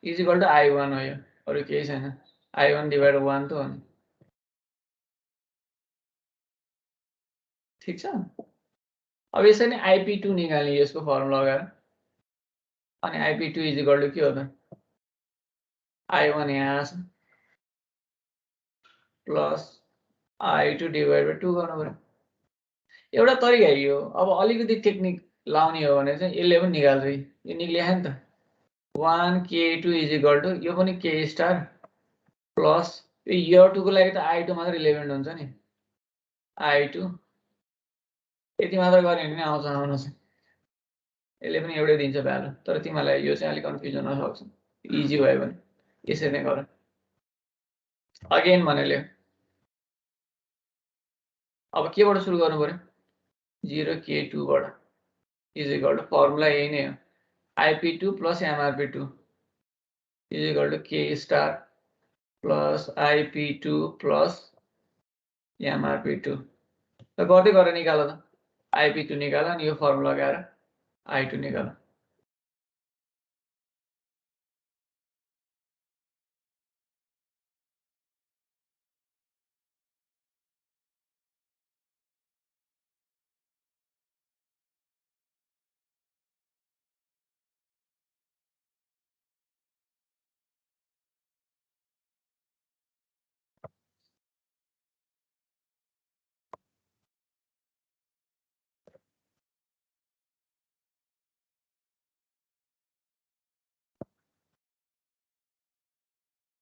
is equal to I1 हो. यो अरु केही छैन. I1 divided 1 त हो नि. ठीक छ. अब यसरी नै IP2 निकाल्ने यसको फर्मुला लगाएर. अनि IP2 is equal to के हो त, I1 यहाँ छ प्लस I2 divided by 2 गर्नु पर्यो. एउटा तरिका यो. अब अलिकति टेक्निक लाउने हो भने चाहिँ यसले पनि निकाल्छ. यो निक्लिया नि त. 1 K2 is equal to यो पनि K स्टार प्लस यो इयर 2 को लागि त I2 मात्र रिलेभेन्ट हुन्छ नि. I2 यति मात्र गर्ने भने आउँछ आउनुहोस्. यसले पनि एउटै दिन्छ भ्यालु. तर तिमीलाई यो चाहिँ अलि कन्फ्युजन हुन सक्छ. इजी भयो भने यसरी नै गर. अगेन भनेले अब केबाट सुरु गर्नु पर्यो, 0 K2 बाट is equal to फर्मुला यही नै हो. IP2 plus MRP2 is equal to K star plus IP2 plus MRP2. त गर्दै गरेर निकाल त. IP2 निकाल अनि यो फर्मुला लगाएर I2 निकाल.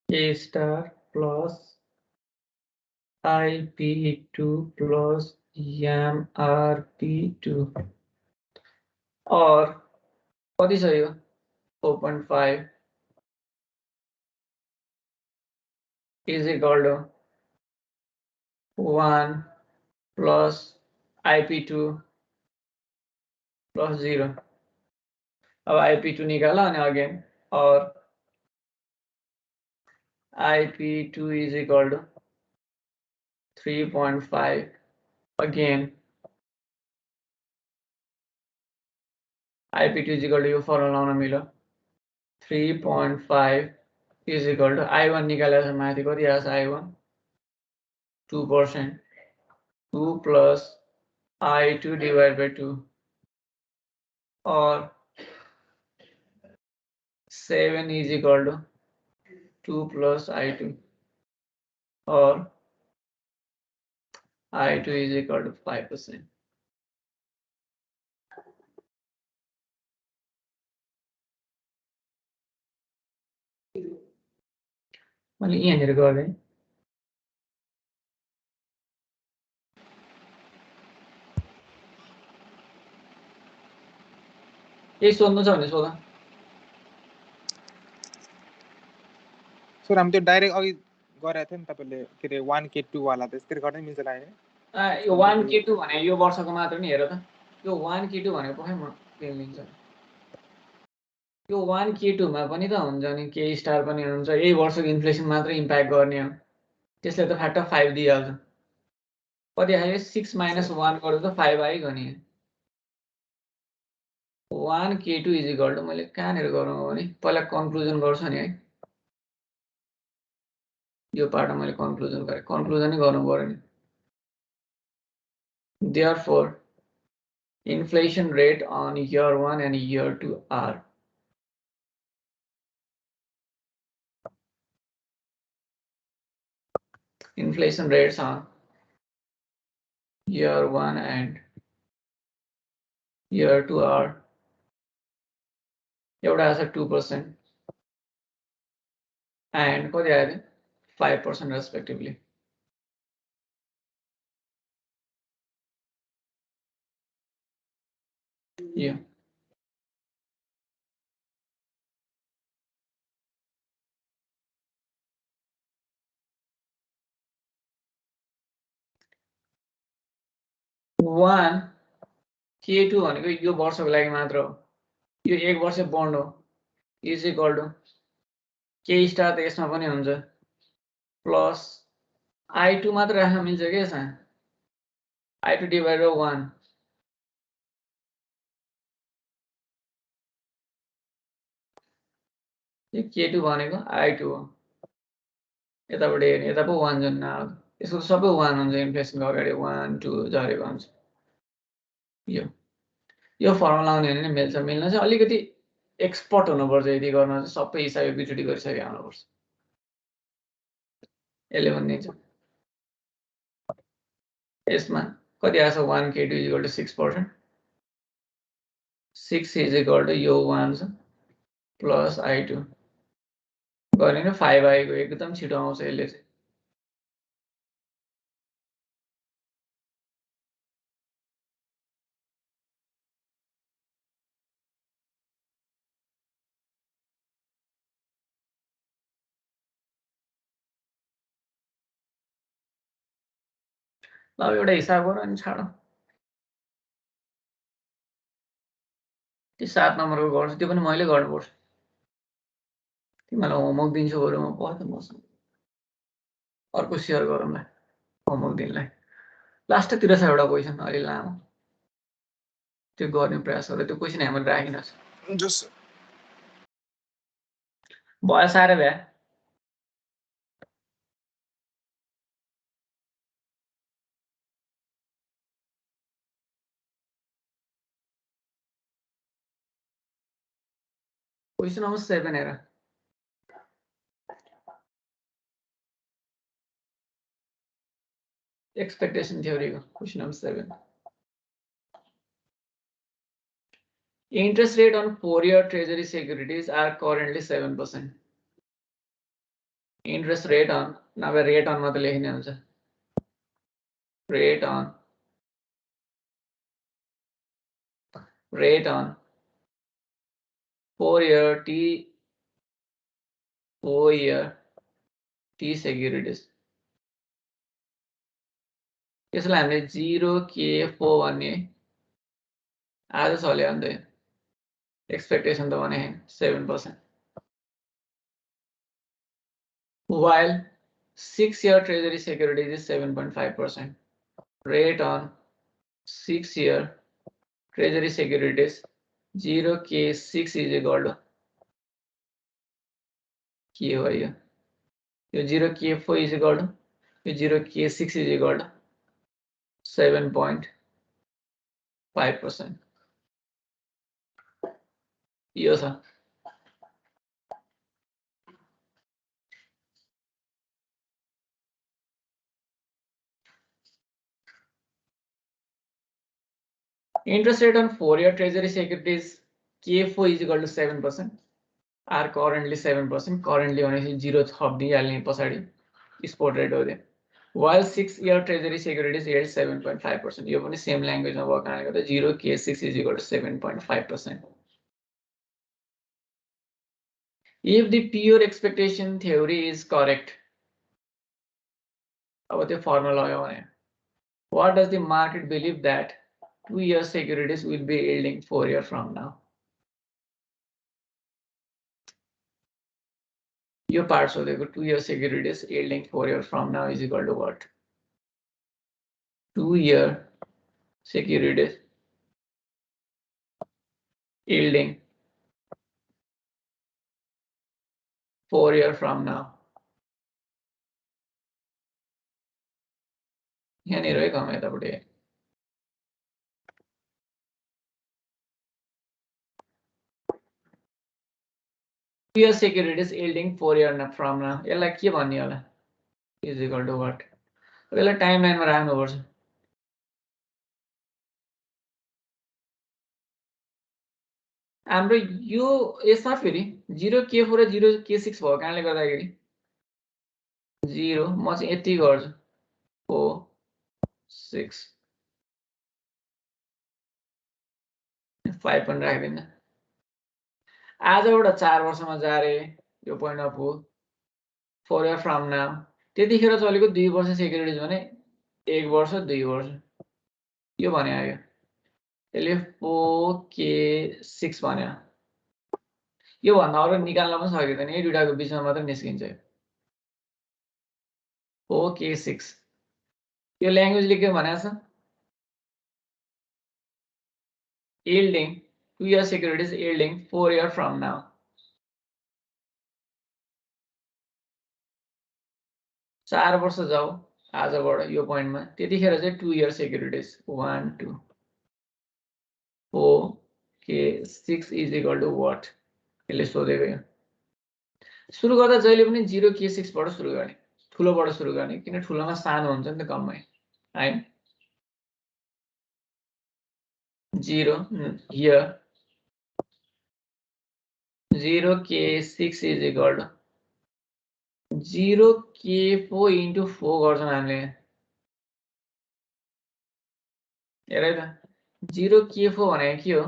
K star plus IP2 plus MRP2 और कति छ यो 4.5 is equal to 1 plus IP2 plus 0. अब IP2 निकाला अनि अगेन और IP2 is equal to 3.5 again IPT is equal to यो फर्मुला लाउन मिल्यो 3.5 is equal to I1 निकालेर माथि कति आछ I1 2% 2 plus I2 divided by 2 or 7 is equal to 2 plus I2 or I2 is equal to 5%. मैले यहाँनिर गरेँ यही सोध्नु छ भने सोध सर हामी त्यो डाइरेक्ट अघि गरेको थियो नि तपाईँले के अरे 1K2 वाला त्यसरी गर्नै मिल्छ लाग्यो यो 1K2 भने यो वर्षको मात्र नि हेर त यो 1K2 भनेको पक्कै म लिन्छ यो 1K2 मा पनि त हुन्छ नि के स्टार पनि हुन्छ यही वर्षको इन्फ्लेसन मात्र इम्प्याक्ट गर्ने हो त्यसले त फ्याक्टर 5 दिइहाल्छ कति आयो 6 minus 1 गर्दा त 5 आइगयो नि 1K2 इज इक्वल टु मैले कहाँनिर गरौँ भने पहिला कन्क्लुजन गर्छु नि है यो पार्ट मैले कन्क्लुजन गरेँ कन्क्लुजन नै गर्नु पर्यो नि therefore inflation rate on year 1 and year 2 are inflation rates on year 1 and year 2 are एउटा आछ 2% and कति आयो 5% respectively yeah one K2 भनेको यो वर्षको लागि मात्र हो यो एक वर्ष बन्ड हो इज इक्वल टु के स्टार त यसमा पनि हुन्छ प्लस I2 मात्र राख्न मिल्छ के यसमा I2 डिभाइड बाइ 1 यो K2 भनेको I2 हो यताबाट हेर्ने यता पो 1 जुन आउँछ यसको सबै 1 हुन्छ इन्फ्लेसनको अगाडि 1 2 झरेको हुन्छ यो फर्मुला आउने भने मिल्छ मिल्न चाहिँ अलिकति एक्सपर्ट हुनुपर्छ यदि गर्न चाहिँ सबै हिसाब बिचुटी गरिसकेको आउनुपर्छ 11 दिन्छ यसमा कति आछ 1K2 is equal to 6% 6 is equal to यो 1 छ प्लस I2 गर्ने न 5 आएको एकदम छिटो आउँछ यसले चाहिँ ल एउटा हिसाब गर अनि छाड त्यो 7 नम्बरको गर्छु त्यो पनि मैले गर्नुपर्छ तिमीलाई होमवर्क दिन्छु बरु म पढ्दै बस्छु अर्को सेयर गरौँला होमवर्क दिनलाई लास्टतिर छ एउटा क्वेसन अलि लामो त्यो गर्ने प्रयास गर त्यो क्वेसन हामीले राखिन जस भयो साह्रै भ्या क्वेसन नम्बर 7 हेर expectation theory question number 7 interest rate on 4-year treasury securities are currently 7% interest rate on now rate on मात्र लेख्ने हुन्छ rate on 4-year T securities यसलाई हामीले 0K4 भन्ने आज चल्यो नि त एक्सपेक्टेसन त भने 7% while 6-year treasury securities is 7.5%. Rate on 6-year treasury securities 0K6 is equal to K हो यो 0K4 is equal to 0K6 is equal to 7.5%. यो छ interest rate on 4-year treasury securities K4 is equal to 7%. Are currently 7%. Currently only 0 थप्दिहाल्ने पछाडि spot rate हो दियो. While 6-year treasury securities yield 7.5%. यो पनि same language मा भएको कारणले गर्दा 0K6 is equal to 7.5%. If the pure expectation theory is correct, अब त्यो formula लगायो भने what does the market believe that 2-year securities will be yielding 4 years from now? यो पार्ट सोधेको 2-year securities yielding 4 years from now is equal to what? 2-year securities yielding 4 years from now. यहाँनिर है कम यतापट्टि 2-year securities yielding 4 years from now. यसलाई के भन्ने होला? Is equal to what? यसलाई टाइमलाइनमा राख्नुपर्छ. हाम्रो यो यसमा फेरि 0K4 र 0K6 भएको कारणले गर्दाखेरि 0 म चाहिँ यति गर्छु 4 6 5 पनि राख्दिन. आजबाट 4 वर्षमा जारे यो पोइन्ट अफ हो 4 years from now. त्यतिखेर चलेको 2 वर्ष सेक्युरिटिज भने 1 वर्ष 2 वर्ष यो भने आयो. यसले 4K6 भन्यो. यो भन्दा अरु निकाल्न पनि सकिदैन. यो दुईटाको बीचमा मात्र निस्किन्छ. 4K6 यो ल्याङ्ग्वेजले के भनेको छ? Yielding 2-year securities yielding 4 years from now. चार वर्ष जाऊ आजबाट यो पोइन्टमा त्यतिखेर चाहिँ 2-year securities 1 2 4K6 is equal to what? यसले सोधेको यो. सुरु गर्दा जहिले पनि 0K6 बाट सुरु गर्ने. ठुलोबाट सुरु गर्ने किन ठुलोमा सानो हुन्छ नि त कममै. हैन 0 here 0K6 is equal to 0K4 into 4 गर्छौं हामीले. हेर त 0K4 भनेको के हो?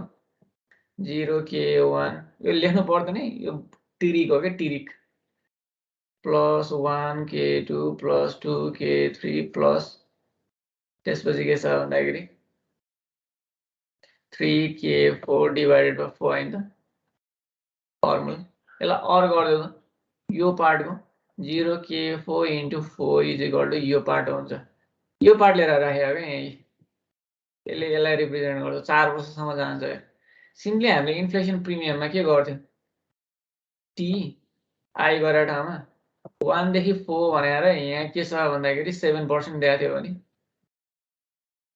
0K1 यो लेख्नु पर्दैन है. यो तिरिक हो के तिरिक. Plus 1K2 plus 2K3 plus त्यसपछि के छ भन्दाखेरि 3K4 divided by 4 हैन त फर्मुला. यसलाई अर गर्दियौ त यो पार्टको 0K4 into 4 is equal to यो पार्ट हुन्छ. यो पार्ट लिएर राखेको के यही. यसले यसलाई रिप्रेजेन्ट गर्छ 4 वर्षसम्म जान्छ. सिम्पली हामीले इन्फ्लेसन प्रिमियममा के गर्थ्यौ? T I गरेर ठाउँमा 1 देखि 4 भनेर यहाँ के छ भन्दाखेरि 7% दिएको थियो भने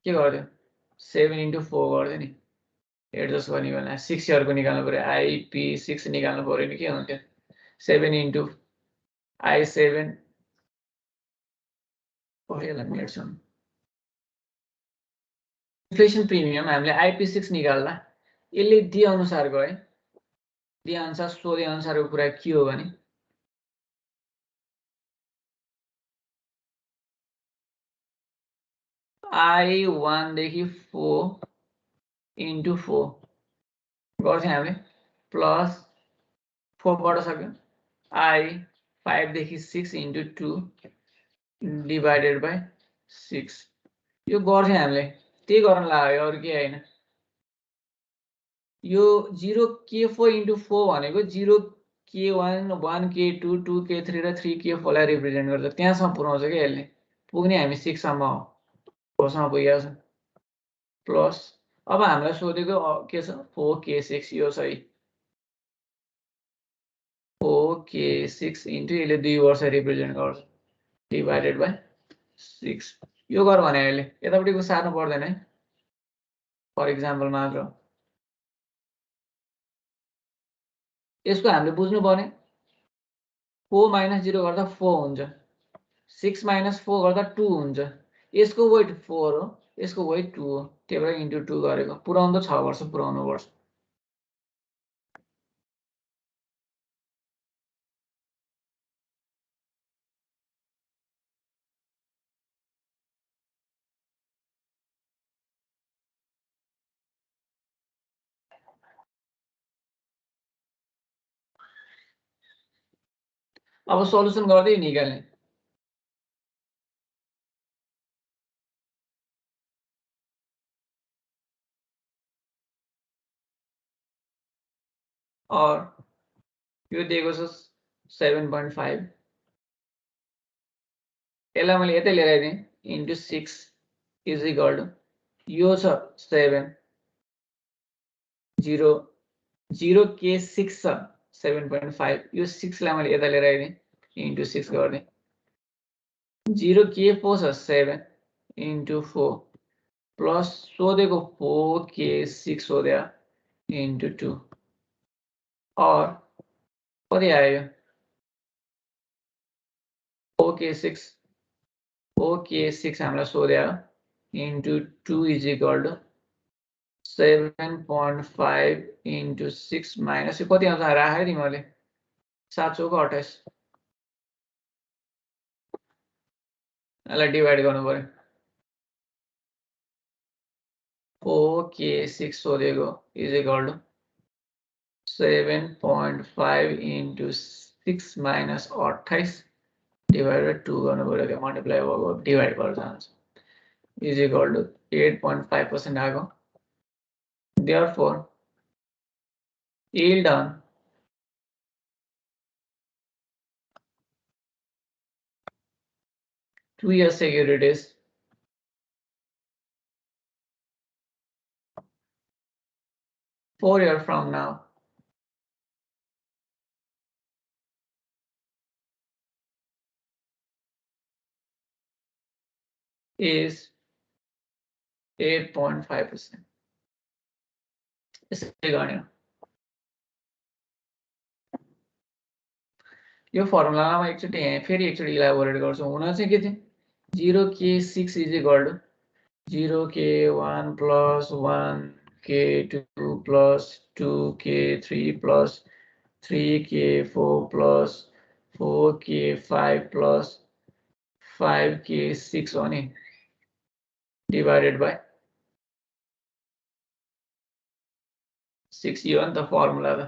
के गर्थ्यौ? 7 into 4 गर्थ्यो नि. एडजस्ट गर्ने बेला 6 year को निकाल्नु पर्यो. IP6 निकाल्नु पर्यो नि के हुन्थ्यो? 7 into I7 यसलाई मेट्छौं. इन्फ्लेसन प्रिमियम हामीले IP6 निकाल्दा यसले दिए अनुसारको है दिए अनुसार सोधे अनुसारको कुरा के हो भने I1 देखि 4 into 4 गर्थ्यौं हामीले प्लस 4 बाट सक्यो. I5 देखि 6 into 2 divided by 6 यो गर्थ्यौं हामीले. त्यही गर्न लाग्यो अरु के हैन. यो 0K4 into 4 भनेको 0 K1 1 K2 2 K3 र 3 K4 लाई रिप्रेजेन्ट गर्छ त्यहाँसम्म पुर्याउँछ क्या यसले पुग्ने हामी 6 सम्म हो कोसँग पुगेको छ प्लस अब हामीलाई सोधेको के छ 4K6 यो सही 4K6 इन्टु यसले 2 वर्ष रिप्रेजेन्ट गर्छ डिभाइडेड बाई 6 यो गर भने अहिले यतापट्टिको सार्नु पर्दैन है फर इक्जाम्पल मात्र यसको हामीले बुझ्नु पर्ने 4 - 0 गर्दा 4 हुन्छ 6 - 4 गर्दा 2 हुन्छ यसको वेट 4 हो यसको वेट 2 हो त्यही भएर इन्टु 2 गरेको पुराउँदो 6 वर्ष पुराउनु पर्छ अब सल्युसन गर्दै निकाल्ने और यो दिएको छ 7.5 यसलाई मैले यतै लिएर आइदिएँ इन्टु 6 इज इक्वल टु यो छ 7 0 0K6 छ 7.5 यो 6 लाई मैले यता लिएर आइदिएँ इन्टु 6 गरिदिएँ 0K4 छ 7 इन्टु 4 प्लस सोधेको 4K6 सोध्या इन्टु 2 और कति आयो 4K6 हामीलाई सोध्या into 2 is equal to 7.5 into 6 minus यो कति आउँछ राखेँ नि मैले 7 चौको 28 यसलाई डिभाइड गर्नु पर्यो 4K6 सोधेको is equal to 7.5 into 6 minus 28 divided 2 गर्नु पर्यो क्या मल्टिप्लाई भएको डिभाइड गरेर जान्छ इज इक्वल टु 8.5% आएको therefore yield on 2-year securities four years from now is 8.5%. यसरी गर्ने हो यो फर्मुलामा एकचोटि यहाँ फेरि एकचोटि इलाबोरेट गर्छौँ हुन चाहिँ के थियो 0K6 is equal to 0K1 plus 1K2 plus 2K3 plus 3K4 plus 4K5 plus 5K6 हो नि डिभाइडेड बाई 6 यो नि त फर्मुला त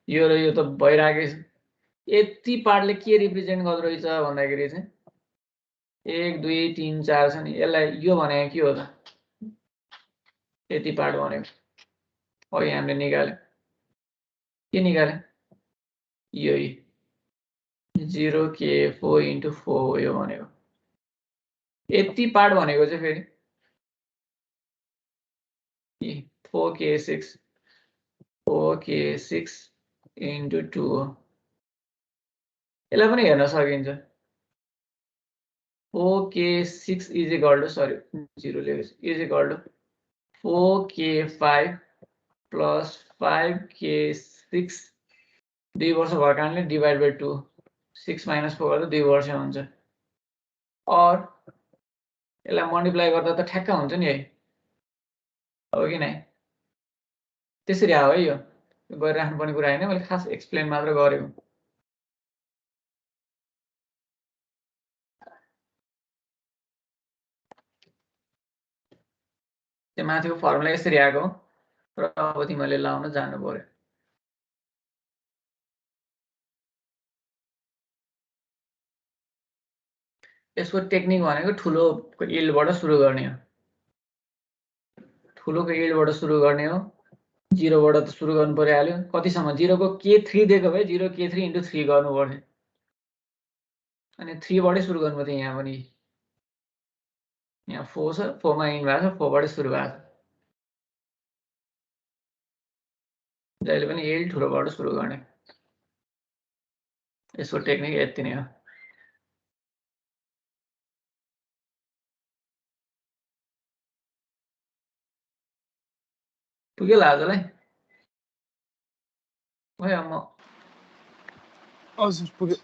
यो र यो त भइराखेको छ यति पार्टले के रिप्रेजेन्ट गर्दो रहेछ भन्दाखेरि चाहिँ 1 2 3 4 छ नि यसलाई यो भनेको के हो त यति पार्ट भनेको अघि हामीले निकाल्यो के निकाल्यो यही 0K4 इन्टु 4 हो यो भनेको यति पार्ट भनेको चाहिँ फेरि 4K6 इन्टु 2 हो यसलाई पनि हेर्न सकिन्छ 4K6 is equal to sorry 0 लेखेको is equal to 4K5 plus 5K6 2 वर्ष भएको कारणले डिभाइड बाई 2 6 माइनस 4 गर्दा 2 वर्ष हुन्छ और यसलाई मल्टिप्लाई गर्दा त ठ्याक्क हुन्छ नि है हो कि नै त्यसरी आयो है यो गरिराख्नुपर्ने कुरा होइन मैले खास एक्सप्लेन मात्र गरेको त्यो माथिको फर्मुला यसरी आएको र अब तिमीले लाउन जान्नु पर्यो यसको टेक्निक भनेको ठुलोको यिल्डबाट सुरु गर्ने हो ठुलोको यिल्डबाट सुरु गर्ने हो 0 बाट त सुरु गर्नु परिहाल्यो कतिसम्म 0 को k3 दिएको भए 0 k3 * 3 गर्नु पर्ने अनि 3 बाटै सुरु गर्नु पर्यो यहाँ पनि यहाँ 4 छ 4 मा इन भएको छ 4 बाटै सुरु भएको छ जहिले पनि एल ठुलोबाट सुरु गर्ने यसको टेक्निक यति नै हो पुग्यो आजलाई भयो म हजुर पुग्यो